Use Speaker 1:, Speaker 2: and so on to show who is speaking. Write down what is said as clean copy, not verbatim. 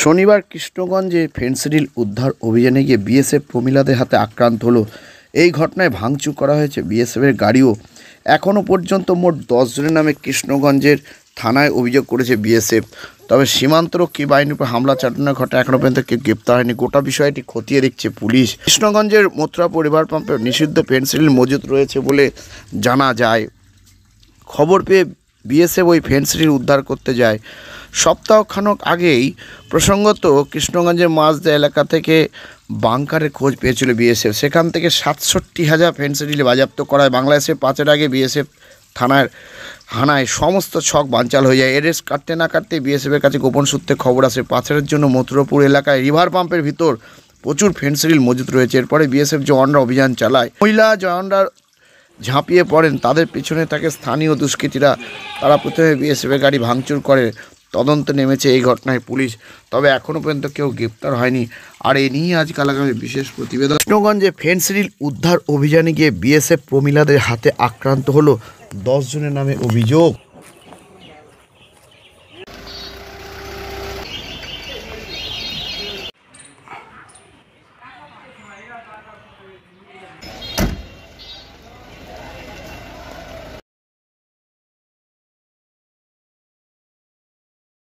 Speaker 1: শনিবার কৃষ্ণগঞ্জে ফেনসিডিল উদ্ধার অভিযানে গিয়ে বিএসএফ প্রমিলাদের হাতে আক্রান্ত হলো। এই ঘটনায় ভাঙচুর করা হয়েছে বিএসএফের গাড়িও। এখনও পর্যন্ত মোট 10 জনের নামে কৃষ্ণগঞ্জের থানায় অভিযোগ করেছে বিএসএফ। তবে সীমান্তরক্ষী বাহিনীর উপর হামলা চালানোর ঘটনা এখনও পর্যন্ত কেউ গ্রেপ্তার হয়নি। গোটা বিষয়টি খতিয়ে দেখছে পুলিশ। কৃষ্ণগঞ্জের মথুরাপুর রিভার পাম্পে নিষিদ্ধ ফেনসিডিল মজুত রয়েছে বলে জানা যায়। খবর পেয়ে বিএসএফ ওই ফেনসিডিল উদ্ধার করতে যায়। সপ্তাহখানেক আগেই প্রসঙ্গত কৃষ্ণগঞ্জের মাঝদা এলাকা থেকে বাংকারের খোঁজ পেয়েছিল বিএসএফ। সেখান থেকে ৬৭,০০০ ফেনসিডিল বাজেয়াপ্ত করায় বাংলাদেশের 5-এর আগে বিএসএফ থানার হানায় সমস্ত ছক বানচাল হয়ে যায়। এরেস্ট কাটতে না কাটতে বিএসএফের কাছে গোপন সূত্রে খবর আসে পাচারের জন্য মথুরাপুর এলাকায় রিভার পাম্পের ভিতর প্রচুর ফেনসিডিল মজুত রয়েছে। এরপরে বিএসএফ জওয়ানরা অভিযান চালায়। মহিলা জওয়ানরা ঝাঁপিয়ে পড়েন, তাদের পিছনে থাকে স্থানীয় দুষ্কৃতীরা। তারা প্রথমে বিএসএফের গাড়ি ভাঙচুর করে। তদন্ত নেমেছে এই ঘটনায় পুলিশ, তবে এখনও পর্যন্ত কেউ গ্রেপ্তার হয়নি। আর এ নিয়ে আজকাল আগামী বিশেষ প্রতিবেদন। কৃষ্ণগঞ্জে ফেনসিডিল উদ্ধার অভিযানে গিয়ে বিএসএফ প্রমিলাদের হাতে আক্রান্ত হলো 10 জনের নামে অভিযোগ।